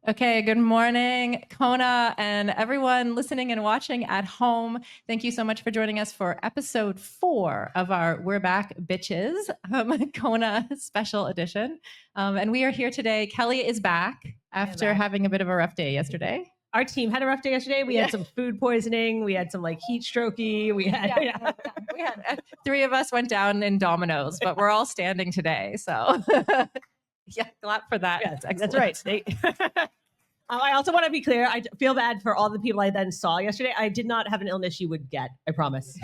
Okay, good morning, Kona, and everyone listening and watching at home. Thank you so much for joining us for episode 4 of our We're Back Bitches, Kona special edition. And we are here today. Kelly is back after having a bit of a rough day yesterday. Our team had a rough day yesterday. We had some food poisoning. We had some heat strokey. We had 3 of us went down in dominoes, but we're all standing today. So yeah, glad for that. Yes, that's right. I also want to be clear. I feel bad for all the people I then saw yesterday. I did not have an illness you would get. I promise.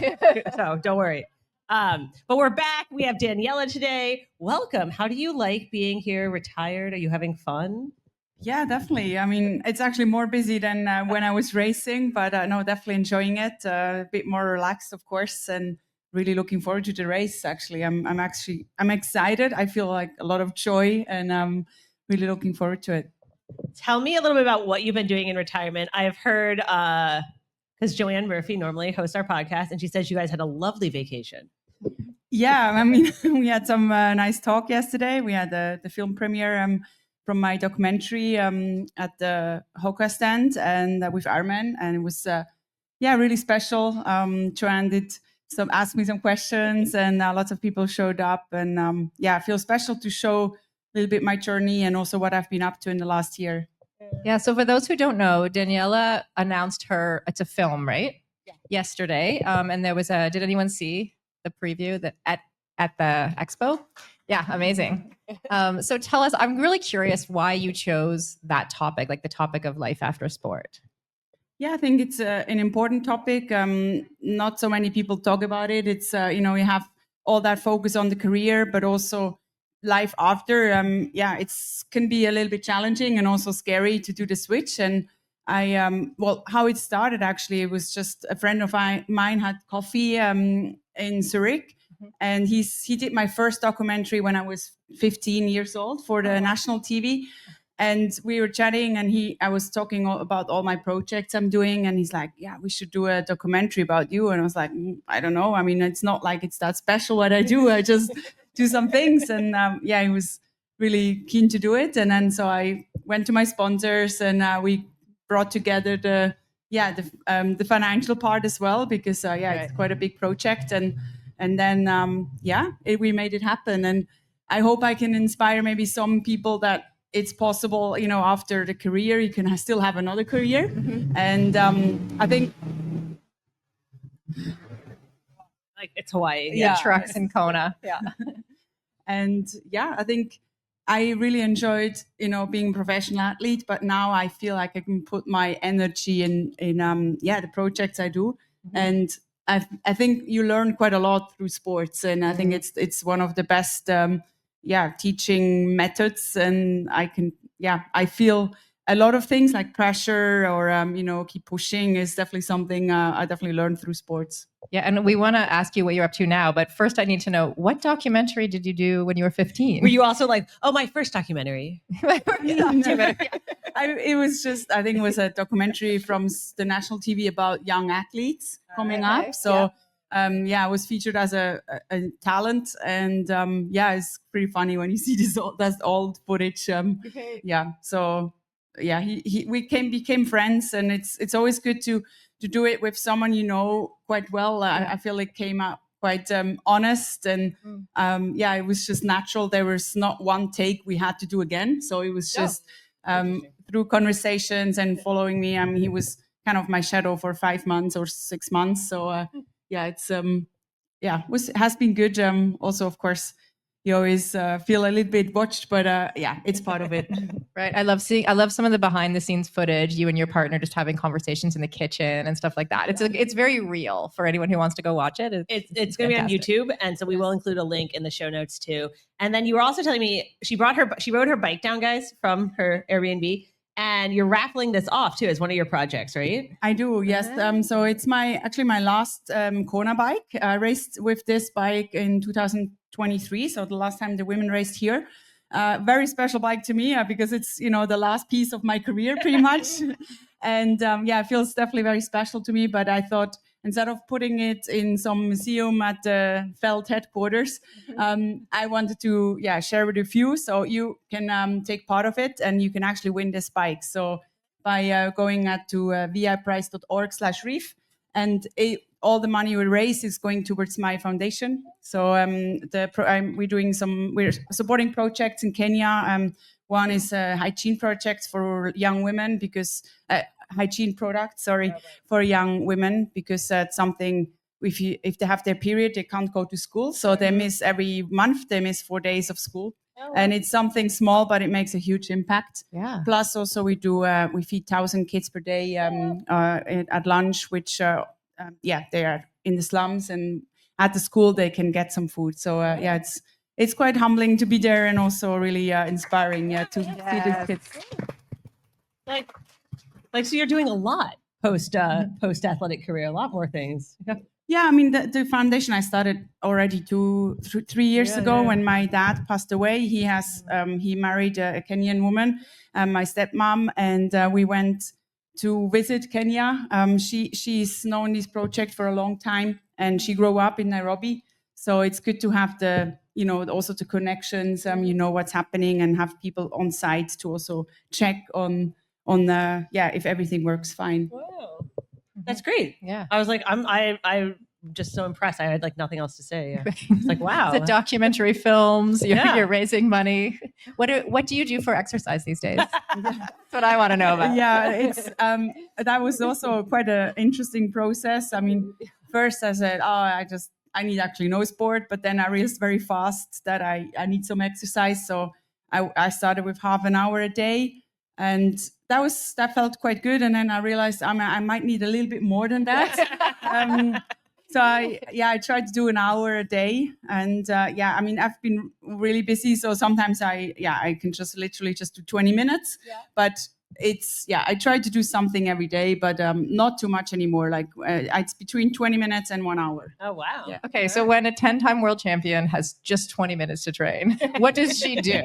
So don't worry. But we're back. We have Daniela today. Welcome. How do you like being here retired? Are you having fun? Yeah, definitely. I mean, it's actually more busy than when I was racing, but no, definitely enjoying it. A bit more relaxed, of course, and really looking forward to the race. Actually, I'm excited. I feel like a lot of joy, and I'm really looking forward to it. Tell me a little bit about what you've been doing in retirement. I've heard because Joanne Murphy normally hosts our podcast, and she says you guys had a lovely vacation. Yeah, I mean, we had some nice talk yesterday. We had the film premiere from my documentary at the Hoka stand and with Armen, and it was really special. Joanne did ask me some questions, and lots of people showed up, and I feel special to show a little bit my journey and also what I've been up to in the last year. Yeah. So for those who don't know, Daniela announced it's a film, right? Yeah. Yesterday. And there was did anyone see the preview that at the expo? Yeah. Amazing. So tell us, I'm really curious why you chose that topic, like the topic of life after sport. Yeah, I think it's an important topic. Not so many people talk about it. It's, you have all that focus on the career, but also life after. It's can be a little bit challenging and also scary to do the switch. And how it started, actually, it was just a friend of mine had coffee in Zurich. And he did my first documentary when I was 15 years old for the national TV. And we were chatting, and I was talking about all my projects I'm doing. And he's like, yeah, we should do a documentary about you. And I was like, I don't know. I mean, it's not like it's that special what I do. I just do some things. And he was really keen to do it. And then so I went to my sponsors, and we brought together the financial part as well, because it's quite a big project. And then we made it happen. And I hope I can inspire maybe some people that it's possible, after the career, you can still have another career. Mm-hmm. And I think like it's Hawaii. Yeah, trucks in Kona. Yeah. And I think I really enjoyed, being a professional athlete, but now I feel like I can put my energy in the projects I do. Mm-hmm. And I think you learn quite a lot through sports, and I think it's one of the best teaching methods. And I feel a lot of things like pressure or keep pushing is definitely something I definitely learned through sports. Yeah, and we want to ask you what you're up to now, but first I need to know, what documentary did you do when you were 15? Were you also like, oh, my first documentary? It was just, I think it was a documentary from the national TV about young athletes coming up. So I was featured as a talent, and it's pretty funny when you see this old footage. We became friends, and it's always good to do it with someone quite well. I feel it came out quite honest, and it was just natural. There was not one take we had to do again, so it was just through conversations and following me. I mean, he was kind of my shadow for 5 months or 6 months. So it's has been good. Also, of course, you always feel a little bit watched, but it's part of it. Right. I love some of the behind the scenes footage, you and your partner just having conversations in the kitchen and stuff like that. It's very real for anyone who wants to go watch it. It's going to be on YouTube. And so we will include a link in the show notes too. And then you were also telling me she rode her bike down, guys, from her Airbnb. And you're raffling this off too as one of your projects, right? I do, yes. So it's my last Kona bike. I raced with this bike in 2023. So the last time the women raced here. Very special bike to me because it's, the last piece of my career pretty much. And it feels definitely very special to me. But I thought, instead of putting it in some museum at the Feld headquarters, I wanted to share with a few, so you can take part of it and you can actually win this bike. So by going to viprice.org/reef, and all the money we raise is going towards my foundation. So we're supporting projects in Kenya. One is a hygiene project for young women, because hygiene products, for young women, because that's something. If they have their period, they can't go to school, so they miss every month. They miss 4 days of school, and it's something small, but it makes a huge impact. Yeah. Plus, also we feed 1,000 kids per day at lunch, which they are in the slums, and at the school they can get some food. So it's quite humbling to be there, and also really inspiring to see these kids. So you're doing a lot post athletic career, a lot more things. Yeah, I mean, the foundation I started already 3 years ago when my dad passed away. He married a Kenyan woman, my stepmom, and we went to visit Kenya. She's known this project for a long time, and she grew up in Nairobi. So it's good to have also the connections, what's happening, and have people on site to also check on if everything works fine. Whoa. That's great. Yeah. I was like, I'm just so impressed. I had like nothing else to say. Yeah. It's like, wow. The documentary films, you're raising money. What do you do for exercise these days? That's what I want to know about. Yeah, it's that was also quite an interesting process. I mean, first I said, I need actually no sport, but then I realized very fast that I need some exercise. So I started with half an hour a day, and that felt quite good. And then I realized I might need a little bit more than that. So I tried to do an hour a day, and I mean, I've been really busy, so sometimes I can just literally just do 20 minutes, but I try to do something every day, but not too much anymore. Like it's between 20 minutes and 1 hour. Oh wow. Yeah. Okay, so when a 10-time world champion has just 20 minutes to train, what does she do?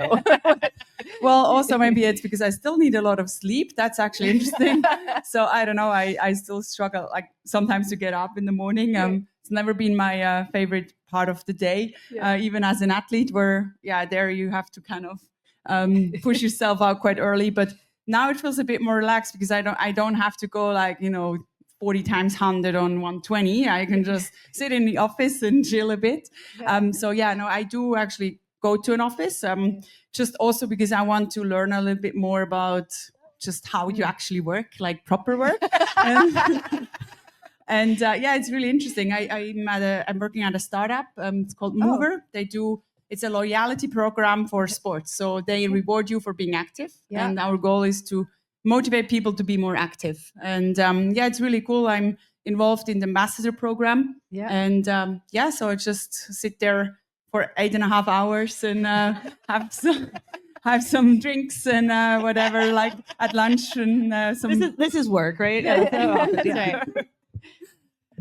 Well, also maybe it's because I still need a lot of sleep. That's actually interesting. So I don't know. I still struggle like sometimes to get up in the morning. It's never been my favorite part of the day, even as an athlete, where there you have to kind of push yourself out quite early. But now it feels a bit more relaxed because I don't have to go 40 times 100 on 120. I can just sit in the office and chill a bit. I do actually go to an office, just also because I want to learn a little bit more about just how you actually work, like proper work. And it's really interesting. I'm working at a startup. It's called Mover. It's a loyalty program for sports. So they reward you for being active. Yeah. And our goal is to motivate people to be more active. And it's really cool. I'm involved in the ambassador program. Yeah. And so I just sit there for 8.5 hours and have some drinks and whatever, like at lunch and some. This is work, right? That's right.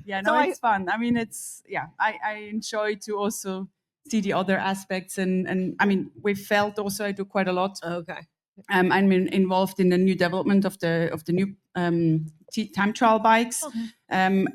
Yeah, no, it's fun. I mean, I enjoy to also see the other aspects, and I mean, with Feld also I do quite a lot. Okay. I'm involved in the new development of the new time trial bikes.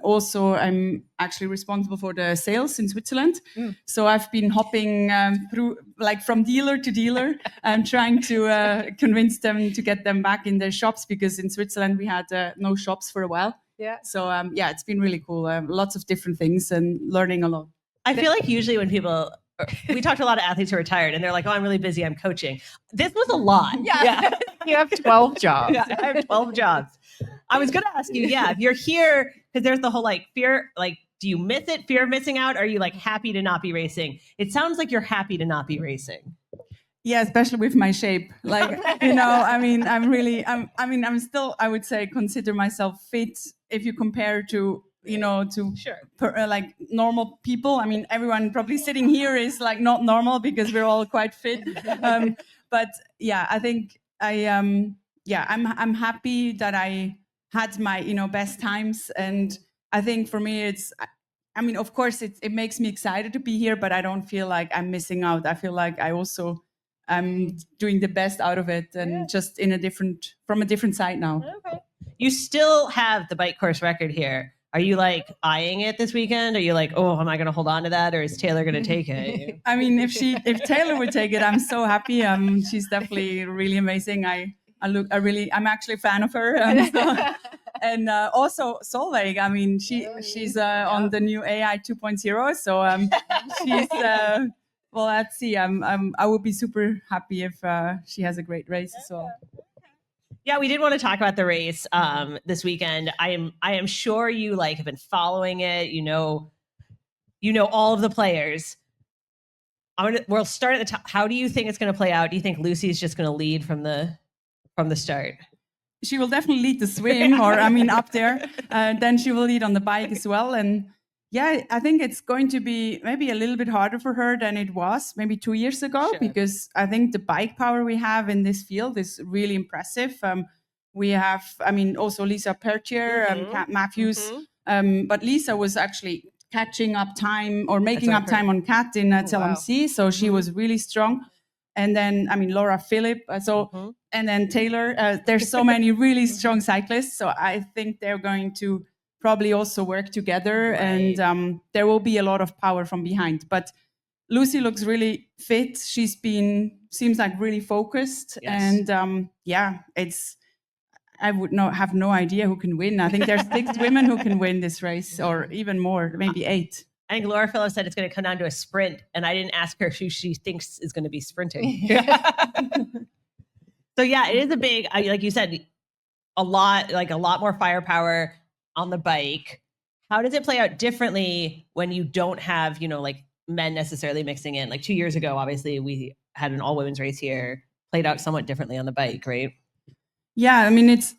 Also, I'm actually responsible for the sales in Switzerland. So I've been hopping through, like from dealer to dealer, and trying to convince them to get them back in their shops, because in Switzerland we had no shops for a while. Yeah. So it's been really cool. Lots of different things and learning a lot. I feel like usually when we talk to a lot of athletes who are retired and they're like, oh, I'm really busy, I'm coaching. This was a lot. Yeah. You have 12 jobs. Yeah, I have 12 jobs. I was going to ask you, if you're here, because there's the whole fear, do you miss it? Fear of missing out? Are you happy to not be racing? It sounds like you're happy to not be racing. Yeah, especially with my shape. I'm still, I would say, consider myself fit if you compare to normal people. I mean, everyone probably sitting here is not normal because we're all quite fit. But I think I'm happy that I had my best times, and I think for me of course it makes me excited to be here, but I don't feel like I'm missing out. I feel like I also am doing the best out of it, and just from a different side now. Okay. You still have the bike course record here. Are you like eyeing it this weekend? Are you like, oh, am I going to hold on to that, or is Taylor going to take it? I mean, if Taylor would take it, I'm so happy. She's definitely really amazing. I'm actually a fan of her. And also Solveig. I mean, she's on the new AI 2.0. So she's well. Let's see. I would be super happy if she has a great race as well. Yeah, we did want to talk about the race this weekend. I am sure you like have been following it. You know all of the players. We'll start at the top. How do you think it's going to play out? Do you think Lucy's just going to lead from the start? She will definitely lead the swim, or up there. Then she will lead on the bike as well. And yeah, I think it's going to be maybe a little bit harder for her than it was maybe 2 years ago, because I think the bike power we have in this field is really impressive. We have, also Lisa Pertier, Kat Matthews, but Lisa was actually catching up time or making up time on Kat in LMC, so she was really strong. And then, Laura Philipp, and then Taylor. There's so many really strong cyclists, so I think they're going to probably also work together, and there will be a lot of power from behind. But Lucy looks really fit. Seems like really focused, and I would have no idea who can win. I think there's 6 women who can win this race, or even more, maybe 8. I think Laura Phillips said it's going to come down to a sprint, and I didn't ask her who she thinks is going to be sprinting. So yeah, it is a big, like you said, a lot more firepower on the bike. How does it play out differently when you don't have, like men necessarily mixing in? Like 2 years ago, obviously we had an all women's race here, played out somewhat differently on the bike, right? Yeah, it's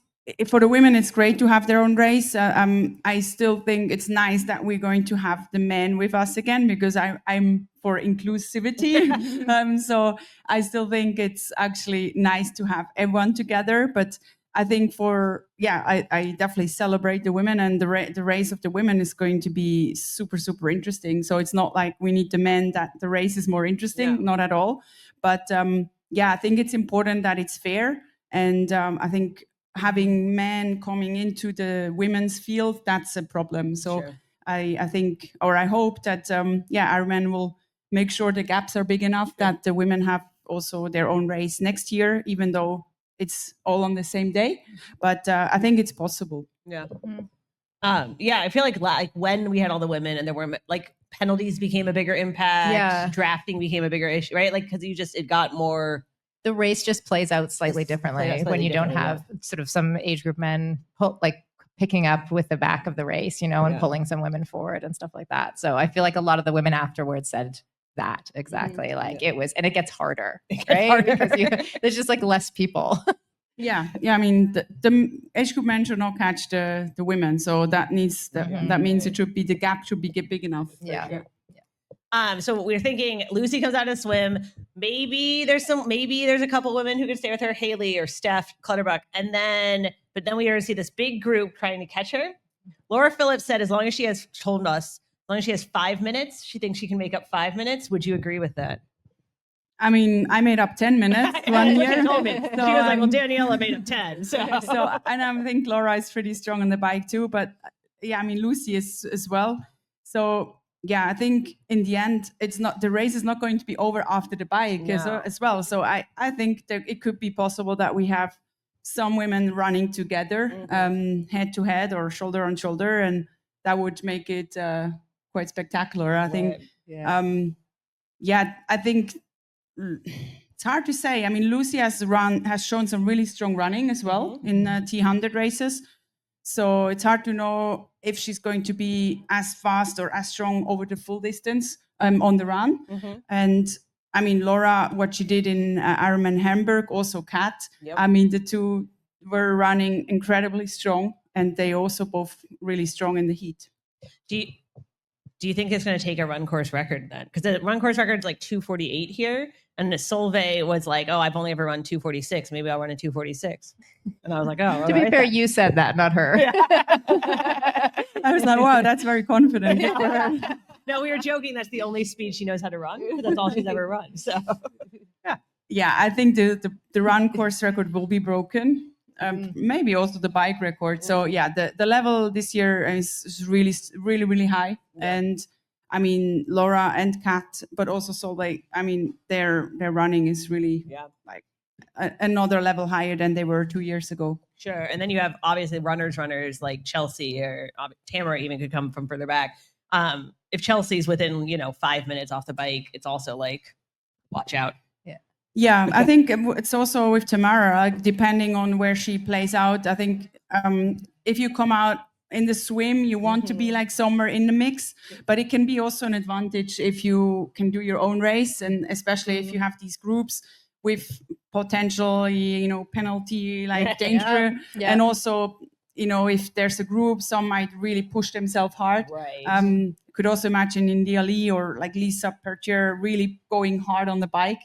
for the women, it's great to have their own race. I still think it's nice that we're going to have the men with us again, because I'm for inclusivity. So I still think it's actually nice to have everyone together. But I think I definitely celebrate the women, and the race of the women is going to be super, super interesting. So it's not like we need the men that the race is more interesting, not at all. But I think it's important that it's fair. And I think having men coming into the women's field, that's a problem. So I think, or I hope that, our men will make sure the gaps are big enough that the women have also their own race next year, even though it's all on the same day. But I think it's possible. Yeah. I feel like when we had all the women and there were like penalties became a bigger impact, drafting became a bigger issue, right? Like, because it got more. The race just plays out slightly differently when you don't have sort of some age group men picking up with the back of the race, and pulling some women forward and stuff like that. So I feel like a lot of the women afterwards said that exactly. It was, and it gets harder, right? Because there's just like less people. Yeah. The age group men should not catch the women, so that means the gap should be big enough. Yeah. So we're thinking Lucy comes out to swim. Maybe there's a couple women who could stay with her, Haley or Steph Clutterbuck. But then we are going to see this big group trying to catch her. Laura Phillips said, as long as she has 5 minutes, she thinks she can make up 5 minutes. Would you agree with that? I made up 10 minutes one year. She told me. So, she was like, well, Daniela made up 10. So and I think Laura is pretty strong on the bike too. But Lucy is as well. So I think in the end, the race is not going to be over after the bike as well. So I think that it could be possible that we have some women running together, head to head or shoulder on shoulder, and that would make it quite spectacular. I think. I think it's hard to say. Lucy has shown some really strong running as well in T100 races. So it's hard to know if she's going to be as fast or as strong over the full distance on the run. And Laura, what she did in Ironman Hamburg, also Kat. The two were running incredibly strong, and they also both really strong in the heat. Do you think it's going to take a run course record then? Because the run course record is like 2:48 here, and Solveig was like, "Oh, I've only ever run 2:46. Maybe I'll run a 2:46." And I was like, "Oh." To be fair, you said that, not her. I was like, "Wow, that's very confident." No, we were joking. That's the only speed she knows how to run. That's all she's ever run. So, I think the run course record will be broken. maybe also the bike record. So yeah, the level this year is really, really, really high. Yeah. And I mean, Laura and Kat, but also Solveig, I mean, their running is really like another level higher than they were 2 years ago. Sure. And then you have obviously runners like Chelsea or Tamara even could come from further back. If Chelsea's within, 5 minutes off the bike, it's also like, watch out. Yeah, I think it's also with Tamara, like depending on where she plays out. I think if you come out in the swim, you want to be like somewhere in the mix, but it can be also an advantage if you can do your own race, and especially if you have these groups with potentially, penalty like danger, and also, if there's a group, some might really push themselves hard. Right. Could also imagine India Lee or like Lisa Pertier really going hard on the bike.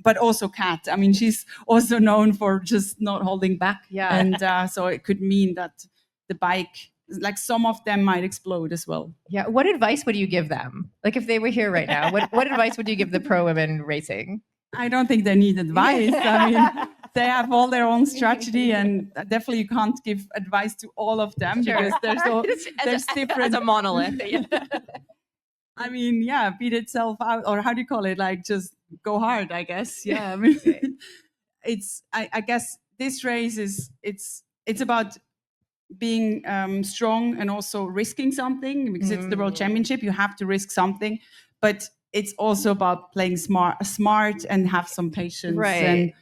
But also Kat. I mean, she's also known for just not holding back. Yeah. And so it could mean that the bike, like some of them might explode as well. Yeah. What advice would you give them? Like if they were here right now, what advice would you give the pro women racing? I don't think they need advice. I mean, they have all their own strategy, and definitely you can't give advice to all of them because there's different. As a monolith. I mean, yeah, beat itself out, or how do you call it? Like just go hard, I guess. Yeah, I mean, I guess this race it's about being strong and also risking something because it's the World Championship. You have to risk something, but it's also about playing smart and have some patience. Right. And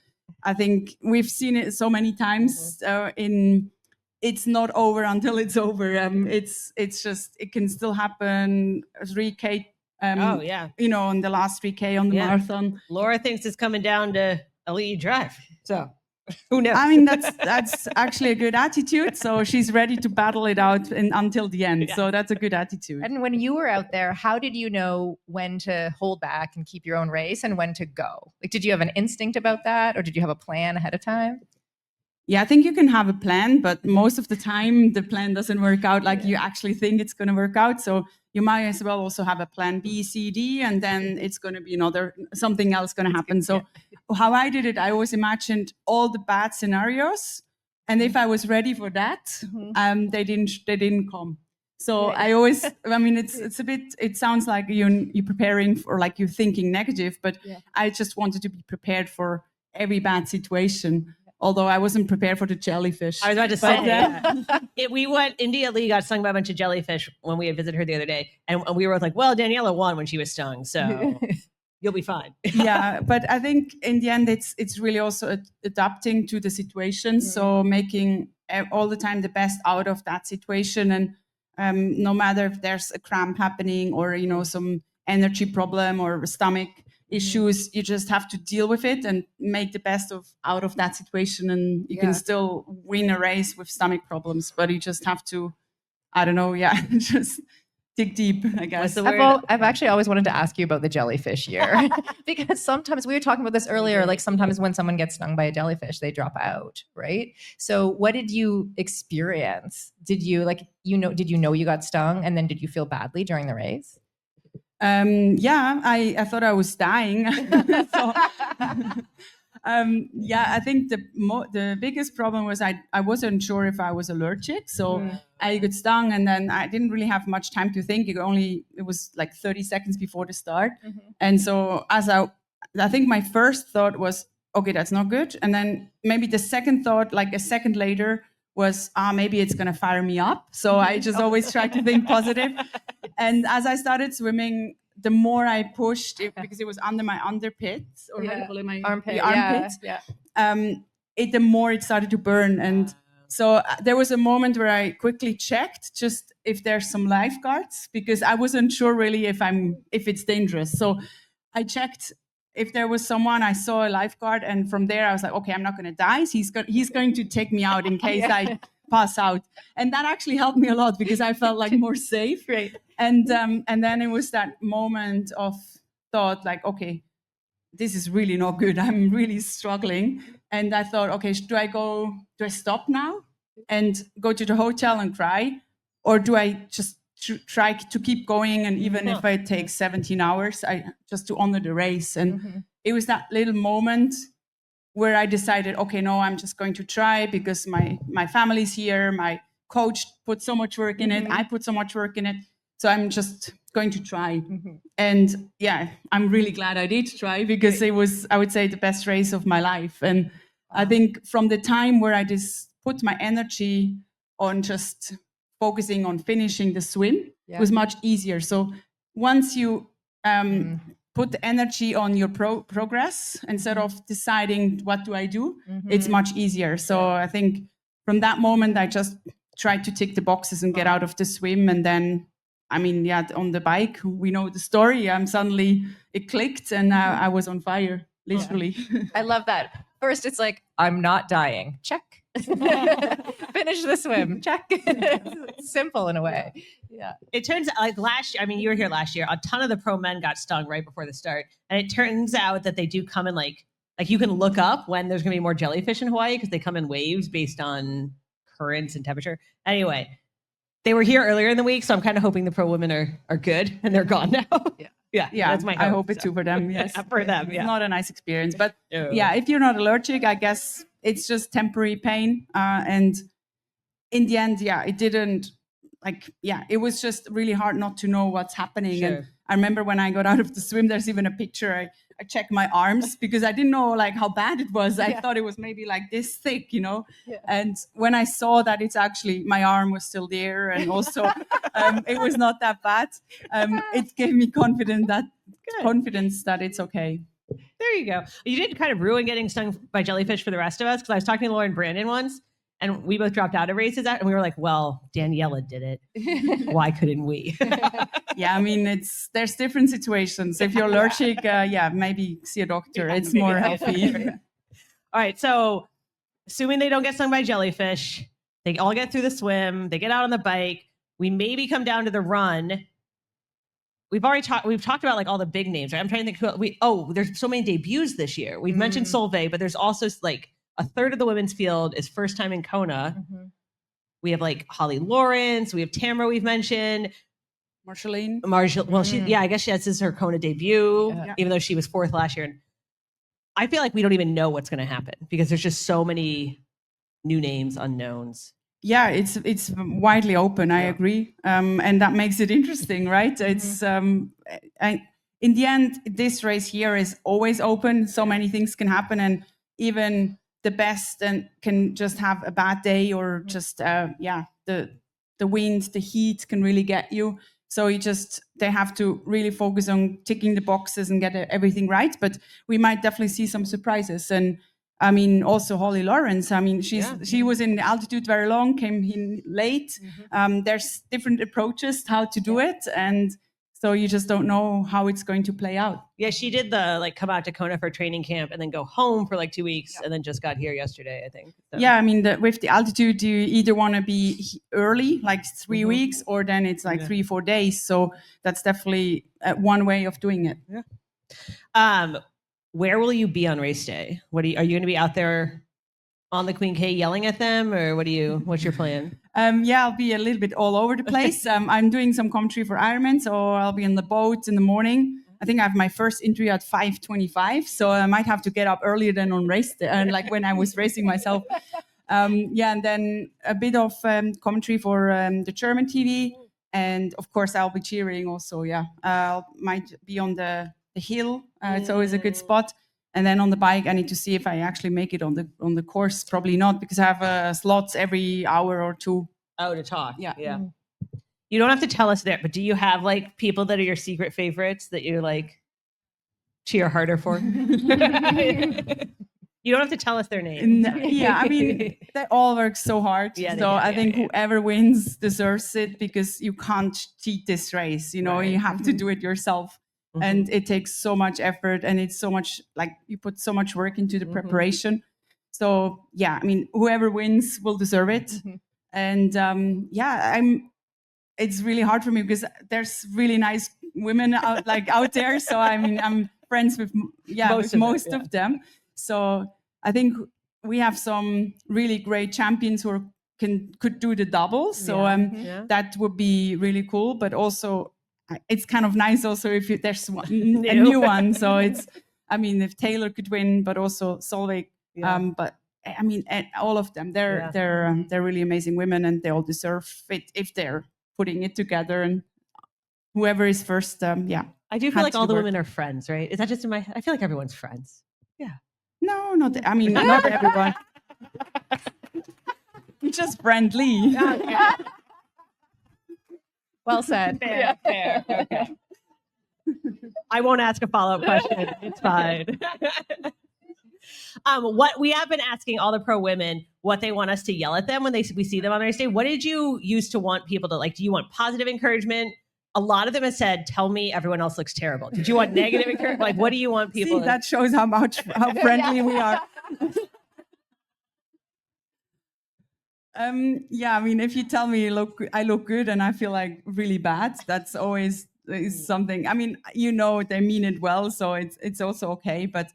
I think we've seen it so many times it's not over until it's over. It's just, it can still happen. 3K, on the last 3K on the marathon. Laura thinks it's coming down to elite drive. So who knows? I mean, that's actually a good attitude. So she's ready to battle it out until the end. So that's a good attitude. And when you were out there, how did you know when to hold back and keep your own race and when to go? Like, did you have an instinct about that, or did you have a plan ahead of time? Yeah, I think you can have a plan, but most of the time the plan doesn't work out like you actually think it's going to work out. So you might as well also have a plan B, C, D, and then it's going to be something else going to happen. So how I did it, I always imagined all the bad scenarios, and if I was ready for that, they didn't come. So I always, I mean, it's a bit, it sounds like you're preparing for, like you're thinking negative, but I just wanted to be prepared for every bad situation. Although I wasn't prepared for the jellyfish. I was about to say, we went, India Lee got stung by a bunch of jellyfish when we had visited her the other day. And we were like, well, Daniela won when she was stung. So you'll be fine. Yeah, but I think in the end, it's really also adapting to the situation. So making all the time the best out of that situation. And no matter if there's a cramp happening or, some energy problem or stomach issues, you just have to deal with it and make the best out of that situation, and you can still win a race with stomach problems, but you just have to, I don't know, just dig deep, I guess. I've actually always wanted to ask you about the jellyfish year because sometimes we were talking about this earlier, like sometimes when someone gets stung by a jellyfish, they drop out, right? So what did you experience? Did you did you know you got stung, and then did you feel badly during the race? I thought I was dying. I think the biggest problem was I wasn't sure if I was allergic. So I got stung, and then I didn't really have much time to think. It was like 30 seconds before the start. And so I think my first thought was, okay, that's not good. And then maybe the second thought, like a second later, was maybe it's going to fire me up. So I just always try to think positive. And as I started swimming, the more I pushed it, because it was under my armpits, or how do you call it, my armpits. The more it started to burn. And so there was a moment where I quickly checked just if there's some lifeguards, because I wasn't sure really if it's dangerous. So I checked if there was someone. I saw a lifeguard, and from there I was like, okay, I'm not going to die. He's going to take me out in case I pass out. And that actually helped me a lot because I felt like more safe. Right. And then it was that moment of thought, like, okay, this is really not good. I'm really struggling. And I thought, okay, do I stop now and go to the hotel and cry? Or do I just try to keep going? And even if it takes 17 hours, just to honor the race. And it was that little moment where I decided, okay, no, I'm just going to try because my family's here. My coach put so much work in it. I put so much work in it. So I'm just going to try. And yeah, I'm really glad I did try because it was, I would say, the best race of my life. And I think from the time where I just put my energy on just focusing on finishing the swim, it was much easier. So once you put the energy on your progress instead of deciding what do I do, it's much easier. So I think from that moment, I just tried to tick the boxes and get out of the swim. And then, I mean, yeah, on the bike, we know the story. Suddenly it clicked and I was on fire, literally. I love that. First, it's like, I'm not dying. Check. Finish the swim. Check. It's simple in a way. Yeah. It turns out, like last year, I mean, you were here last year, a ton of the pro men got stung right before the start. And it turns out that they do come in like you can look up when there's going to be more jellyfish in Hawaii because they come in waves based on currents and temperature. Anyway, they were here earlier in the week, so I'm kind of hoping the pro women are good and they're gone now. Yeah, Yeah, that's my hope. I hope it too for them. Yes, for them. Yeah, it's not a nice experience, but yeah, if you're not allergic, I guess it's just temporary pain. And in the end, yeah, it didn't it was just really hard not to know what's happening. Sure. And I remember when I got out of the swim, there's even a picture. I checked my arms because I didn't know like how bad it was. I thought it was maybe like this thick, you know. Yeah. And when I saw that it's actually my arm was still there, and also it was not that bad. It gave me confidence that it's okay. There you go. You did kind of ruin getting stung by jellyfish for the rest of us because I was talking to Lauren Brandon once. And we both dropped out of races, and we were like, well, Daniela did it. Why couldn't we? Yeah, I mean, there's different situations. If you're allergic, maybe see a doctor. It's more healthy. All right, so assuming they don't get stung by jellyfish, they all get through the swim, they get out on the bike, we maybe come down to the run. We've talked about like all the big names, right? I'm trying to think there's so many debuts this year. We've mentioned Solveig, but there's also like a third of the women's field is first time in Kona. We have like Holly Lawrence. We have Tamara we've mentioned. Marceline. Well, I guess this is her Kona debut, even though she was fourth last year. And I feel like we don't even know what's going to happen because there's just so many new names, unknowns. Yeah, it's widely open. I agree. And that makes it interesting, right? It's in the end, this race here is always open. So many things can happen. And even the best and can just have a bad day or just the wind, the heat can really get you. So they have to really focus on ticking the boxes and get everything right. But we might definitely see some surprises. And I mean, also Holly Lawrence. I mean, she was in altitude very long, came in late. There's different approaches how to do it, and so you just don't know how it's going to play out. Yeah, she did the come out to Kona for training camp and then go home for like 2 weeks and then just got here yesterday, I think. So. Yeah, I mean, with the altitude, you either want to be early, like 3 weeks, or then it's like 3-4 days. So that's definitely one way of doing it. Yeah. Where will you be on race day? Are you going to be out there on the Queen K yelling at them, or what's your plan? I'll be a little bit all over the place. I'm doing some commentary for Ironman, so I'll be on the boat in the morning. I think I have my first interview at 5:25, so I might have to get up earlier than on race day, and like when I was racing myself. And then a bit of commentary for the German TV, and of course I'll be cheering also. Yeah, might be on the hill. It's always a good spot. And then on the bike, I need to see if I actually make it on the course. Probably not, because I have slots every hour or two. Oh, to talk. Yeah. Mm-hmm. You don't have to tell us there, but do you have like people that are your secret favorites that you like cheer harder for? You don't have to tell us their names. Yeah, I mean, they all work so hard. Yeah, so I think whoever wins deserves it, because you can't cheat this race. You know, you have to do it yourself. And it takes so much effort, and it's so much, like, you put so much work into the preparation. So yeah, I mean, whoever wins will deserve it. And it's really hard for me because there's really nice women out there. So I mean, I'm friends with most of them. So I think we have some really great champions who could do the double. So that would be really cool. But also, it's kind of nice also if there's a new one. So it's, I mean, if Taylor could win, but also Solveig Yeah. But I mean, and all of them, they're really amazing women, and they all deserve it if they're putting it together. And whoever is first, yeah. I do feel had like to all the work. women are friends, right? Is that just in my? I feel like everyone's friends. No, not. I mean, not everyone. Just friendly. Well said. Fair, fair. Okay. I won't ask a follow-up question. It's fine. What we have been asking all the pro women what they want us to yell at them when we see them on the race day. What did you used to want people to like? Do you want positive encouragement? A lot of them have said, "Tell me everyone else looks terrible." Did you want negative encouragement? Like, what do you want people? See, that shows how friendly we are. Yeah, I mean, if you tell me I look good and I feel like really bad, that's always is something. I mean, they mean it well, so it's also okay. But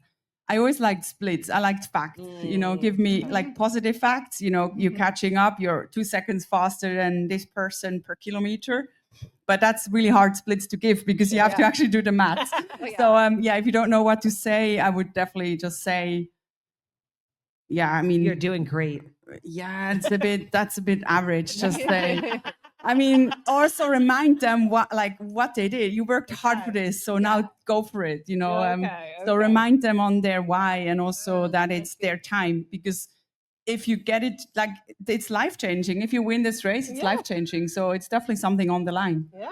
I always liked splits. I liked facts. Give me like positive facts. You're catching up. You're 2 seconds faster than this person per kilometer. But that's really hard splits to give because you have to actually do the math. So if you don't know what to say, I would definitely just say, yeah, I mean, you're doing great. Yeah, that's a bit average. Just say, I mean, also remind them what they did. You worked hard for this, so now go for it. So remind them on their why, and also that it's their time, because if you get it, like, it's life changing. If you win this race, it's life changing. So it's definitely something on the line. Yeah.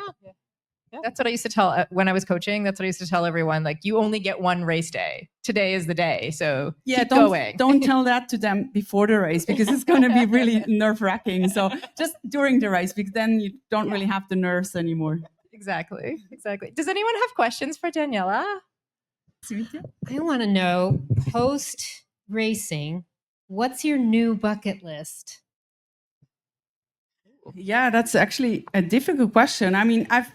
That's what I used to tell when I was coaching. That's what I used to tell everyone. Like, you only get one race day. Today is the day. So keep going. Don't tell that to them before the race, because it's going to be really nerve wracking. So just during the race, because then you don't really have the nerves anymore. Exactly. Does anyone have questions for Daniela? I want to know, post racing, what's your new bucket list? Yeah, that's actually a difficult question. I mean, I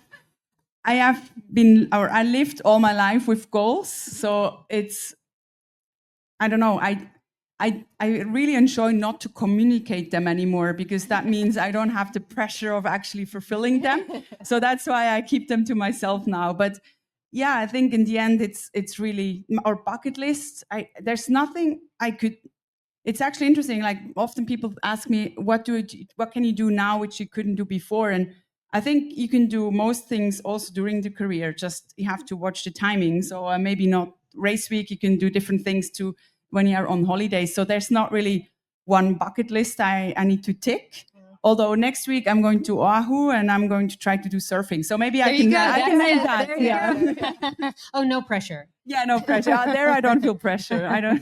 lived all my life with goals, so I don't know. I really enjoy not to communicate them anymore, because that means I don't have the pressure of actually fulfilling them. So that's why I keep them to myself now. But yeah, I think in the end, it's really our bucket list. There's nothing I could. It's actually interesting. Like, often people ask me, what can you do now which you couldn't do before? And I think you can do most things also during the career. Just you have to watch the timing. So maybe not race week. You can do different things too when you are on holiday. So there's not really one bucket list I need to tick. Although next week I'm going to Oahu and I'm going to try to do surfing. So maybe I can end that. Yeah. Oh, no pressure. Yeah, no pressure. There I don't feel pressure. I don't.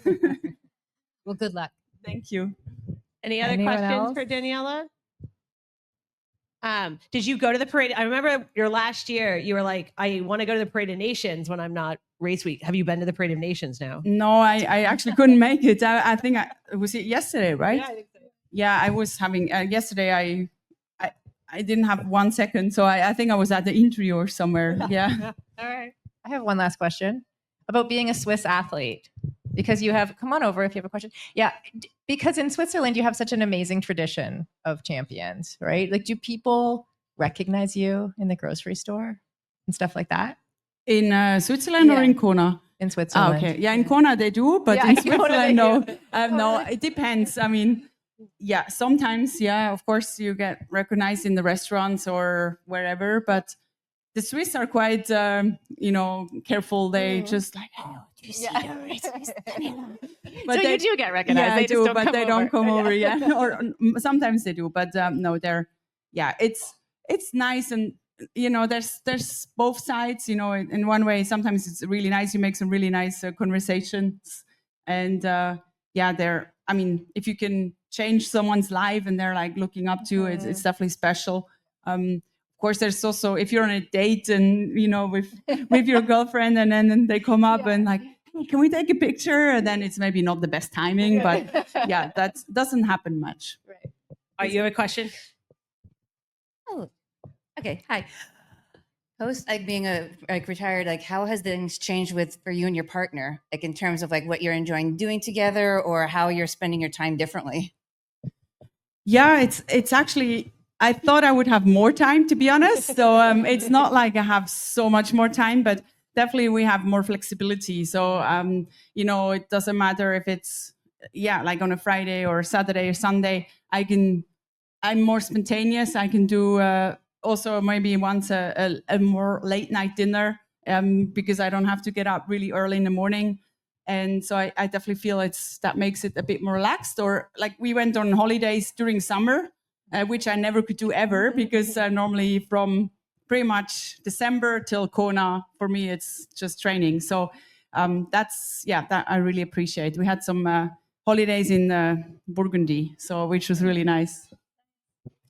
Well, good luck. Thank you. Any other Anyone questions else? for Daniela? Did you go to the parade? I remember your last year, you were like, I want to go to the Parade of Nations when I'm not race week. Have you been to the Parade of Nations now? No, I actually couldn't make it. I think was it yesterday, right? Yeah, I think so. Yeah, I was having yesterday. I didn't have 1 second, so I think I was at the interview or somewhere. Yeah. All right. I have one last question about being a Swiss athlete, because come on over if you have a question. Yeah. Because in Switzerland, you have such an amazing tradition of champions, right? Like, do people recognize you in the grocery store and stuff like that? In Switzerland or in Kona? In Switzerland. Okay. Yeah, in Kona they do, but in Switzerland, no. No, it depends. I mean, yeah, sometimes, of course, you get recognized in the restaurants or wherever, but the Swiss are quite, careful. They just like, oh, do you see the race? But so you do get recognized. Yeah, they do, just but they don't come over. Yeah. Yeah, or sometimes they do, but no, it's nice, and there's both sides. In one way, sometimes it's really nice. You make some really nice conversations, and I mean, if you can change someone's life and they're like looking up to it, it's definitely special. Of course, there's also, if you're on a date and with your girlfriend, and then they come up and like, hey, can we take a picture? And then it's maybe not the best timing, but yeah, that doesn't happen much. Right. You have a question? Oh, okay. Hi. Post being retired, how has things changed for you and your partner, in terms of what you're enjoying doing together, or how you're spending your time differently? Yeah, it's actually, I thought I would have more time, to be honest. So it's not like I have so much more time, but definitely we have more flexibility. So it doesn't matter if it's like on a Friday or Saturday or Sunday, I'm more spontaneous. I can do also maybe once a more late night dinner because I don't have to get up really early in the morning. And so I definitely feel that makes it a bit more relaxed. Or like we went on holidays during summer, which I never could do ever because normally from pretty much December till Kona, for me, it's just training. So that I really appreciate. We had some holidays in Burgundy, which was really nice.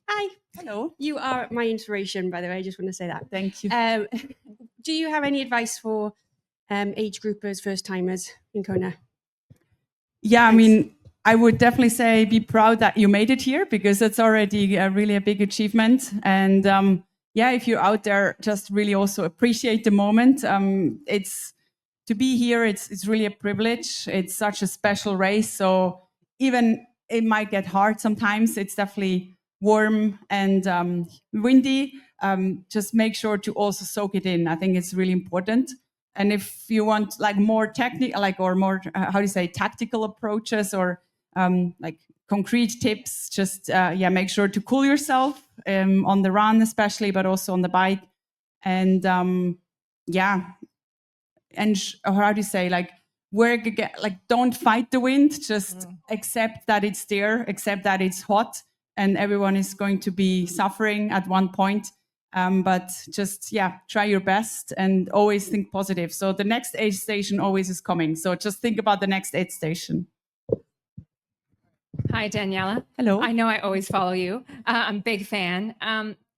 Hi. Hello. You are my inspiration, by the way. I just want to say that. Thank you. Do you have any advice for age groupers, first timers in Kona? Yeah, I mean, I would definitely say be proud that you made it here because it's already really a big achievement. And if you're out there, just really also appreciate the moment. It's to be here. It's really a privilege. It's such a special race. So even it might get hard sometimes. It's definitely warm and windy. Just make sure to also soak it in. I think it's really important. And if you want like more technical, or more tactical approaches or like concrete tips, just make sure to cool yourself on the run, especially, but also on the bike. And don't fight the wind. Just accept that it's there, accept that it's hot, and everyone is going to be suffering at one point. But just, try your best and always think positive. So the next aid station always is coming. So just think about the next aid station. Hi, Daniela. Hello. I know I always follow you. I'm a big fan.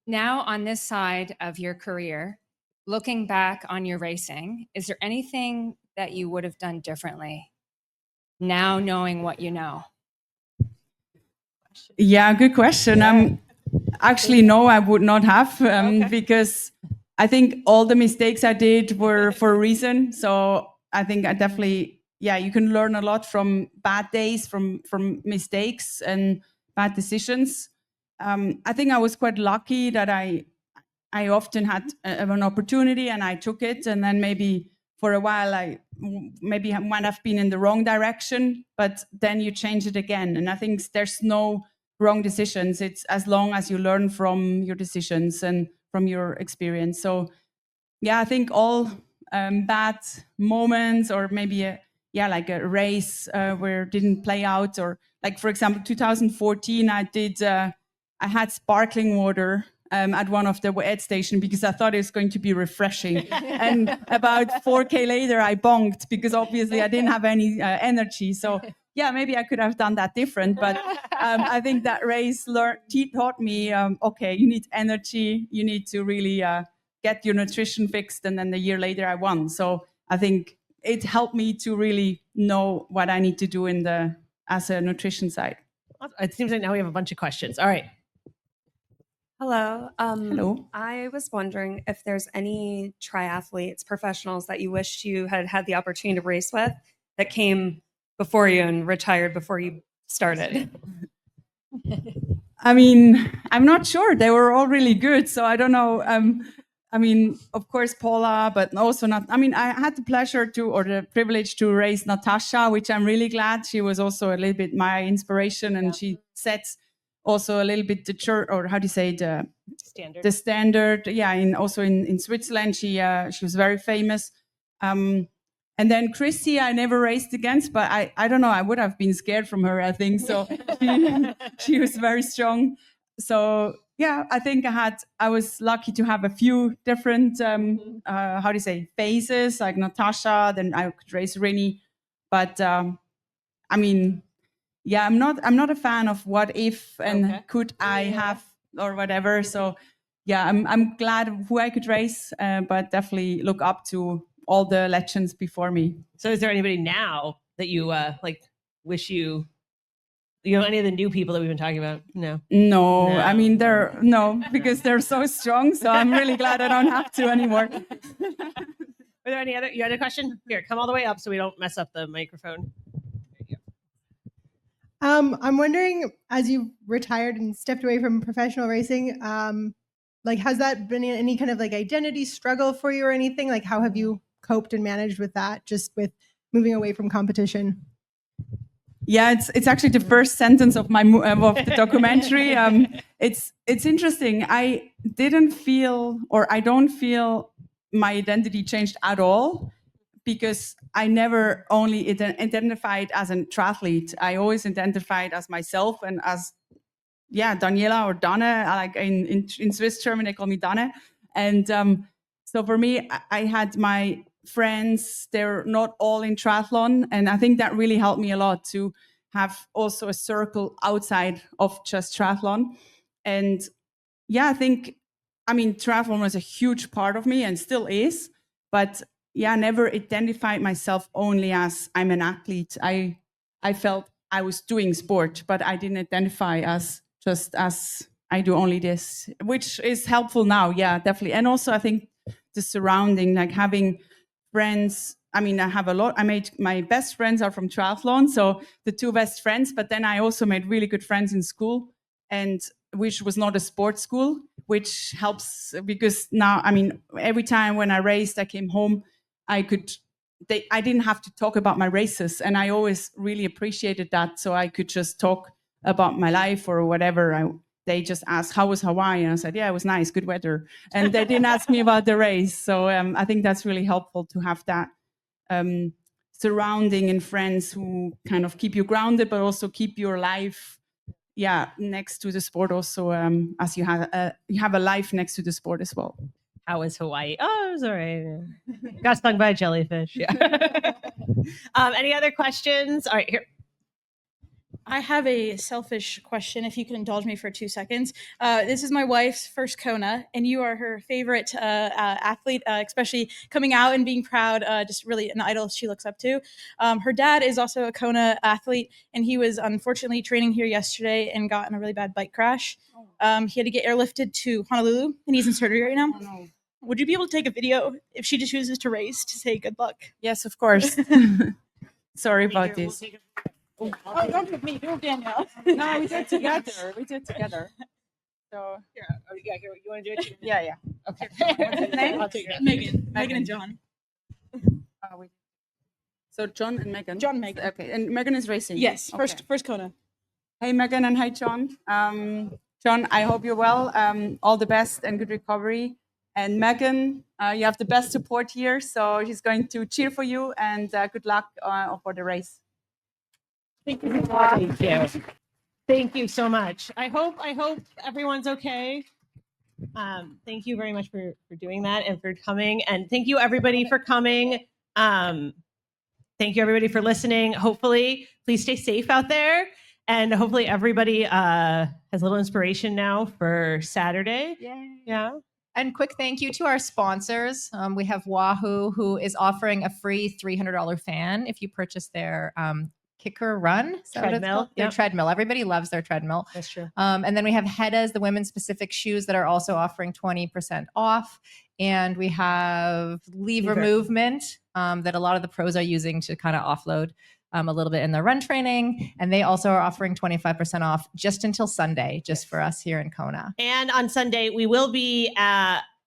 Now on this side of your career, looking back on your racing, is there anything that you would have done differently now knowing what you know? Yeah, good question. Actually, no, I would not have because I think all the mistakes I did were for a reason. So I think I definitely, you can learn a lot from bad days, from mistakes and bad decisions. I think I was quite lucky that I often had an opportunity and I took it. And then maybe for a while, I might have been in the wrong direction, but then you change it again. And I think there's no wrong decisions. It's as long as you learn from your decisions and from your experience. So I think all bad moments, or maybe like a race where it didn't play out, or like, for example, 2014, I had sparkling water at one of the aid station because I thought it was going to be refreshing. And about 4K later, I bonked because obviously I didn't have any energy. So maybe I could have done that different. But I think that race taught me, you need energy. You need to really get your nutrition fixed. And then a year later, I won. So I think it helped me to really know what I need to do as a nutrition side. It seems like now we have a bunch of questions. All right. Hello. Hello. I was wondering if there's any triathletes, professionals that you wished you had had the opportunity to race with that came before you and retired before you started. I mean, I'm not sure. They were all really good. So I don't know. I mean, of course, Paula, but also not. I mean, I had the pleasure or the privilege to race Natasha, which I'm really glad. She was also a little bit my inspiration, and she sets also a little bit the standard. Yeah, also in Switzerland, she was very famous. And then Chrissy, I never raced against, but I don't know. I would have been scared from her, I think. So she was very strong. So I think I was lucky to have a few different phases, like Natasha. Then I could race Rini, but I mean, I'm not a fan of what if and could I have or whatever. So I'm glad who I could race, but definitely look up to all the legends before me. So is there anybody now that you wish you any of the new people that we've been talking about? No. I mean, because they're so strong. So I'm really glad I don't have to anymore. Were there you had a question? Here, come all the way up so we don't mess up the microphone. I'm wondering, as you retired and stepped away from professional racing, has that been any kind of identity struggle for you or anything? Like, how have you coped and managed with that, just with moving away from competition? Yeah, it's actually the first sentence of of the documentary. It's interesting. I didn't feel, or I don't feel, my identity changed at all, because I never only identified as an triathlete. I always identified as myself and as Daniela or Dana. Like in Swiss German, they call me Dana. And so for me, I had my friends, they're not all in triathlon. And I think that really helped me a lot to have also a circle outside of just triathlon. And I think, triathlon was a huge part of me and still is, but I never identified myself only as I'm an athlete. I felt I was doing sport, but I didn't identify as just as I do only this, which is helpful now. Yeah, definitely. And also I think the surrounding, like having friends. I have a lot. My best friends are from triathlon, so the two best friends, but then I also made really good friends in school, and which was not a sports school, which helps because now, every time when I raced, I came home, I didn't have to talk about my races, and I always really appreciated that. So I could just talk about my life or whatever. They just asked, how was Hawaii? And I said, yeah, it was nice, good weather. And they didn't ask me about the race. So I think that's really helpful to have that surrounding and friends who kind of keep you grounded, but also keep your life next to the sport also, as you have a life next to the sport as well. How was Hawaii? Oh, it was all right. Got stung by a jellyfish. Yeah. Any other questions? All right, here. I have a selfish question, if you can indulge me for 2 seconds. This is my wife's first Kona, and you are her favorite athlete, especially coming out and being proud, just really an idol she looks up to. Her dad is also a Kona athlete, and he was unfortunately training here yesterday and got in a really bad bike crash. He had to get airlifted to Honolulu, and he's in surgery right now. No. Would you be able to take a video if she chooses to race to say good luck? Yes, of course. Sorry about this. Oh, don't do me, do Danielle. No, we did it together. So Here, here. You want to do it? yeah. Okay. What's his name? I'll take it. Megan and John. So John and Megan. John, Megan. Okay, and Megan is racing. Yes, Okay. first Kona. Hey Megan and hi John. John, I hope you're well. All the best and good recovery. And Megan, you have the best support here, so she's going to cheer for you, and good luck for the race. Thank you. Thank you. Thank you so much. I hope everyone's okay. Thank you very much for doing that and for coming. And thank you everybody for coming. Thank you everybody for listening. Hopefully, please stay safe out there. And hopefully everybody has a little inspiration now for Saturday. Yay. Yeah. And quick thank you to our sponsors. We have Wahoo, who is offering a free $300 fan if you purchase their Kicker Run. Treadmill. Their Yep. treadmill. Everybody loves their treadmill. That's true. And then we have Hedda's, the women's specific shoes that are also offering 20% off. And we have Lever Movement that a lot of the pros are using to kind of offload a little bit in their run training. And they also are offering 25% off just until Sunday, just for us here in Kona. And on Sunday, we will be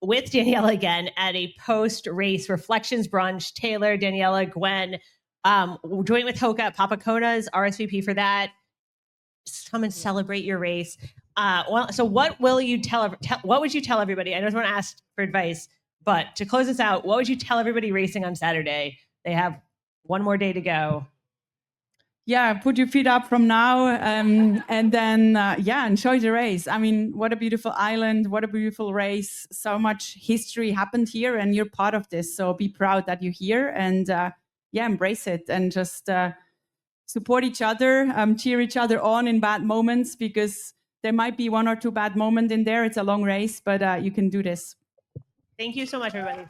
with Daniela again at a post-race reflections brunch. Taylor, Daniela, Gwen, joint with Hoka at Papa Kona's, RSVP for that. Just come and celebrate your race. So what will you what would you tell everybody? I know someone asked for advice, but to close this out, what would you tell everybody racing on Saturday? They have one more day to go. Yeah, put your feet up from now, and then enjoy the race. I mean, what a beautiful island, what a beautiful race. So much history happened here, and you're part of this. So be proud that you're here, and embrace it, and just support each other, cheer each other on in bad moments, because there might be one or two bad moments in there. It's a long race, but you can do this. Thank you so much, everybody.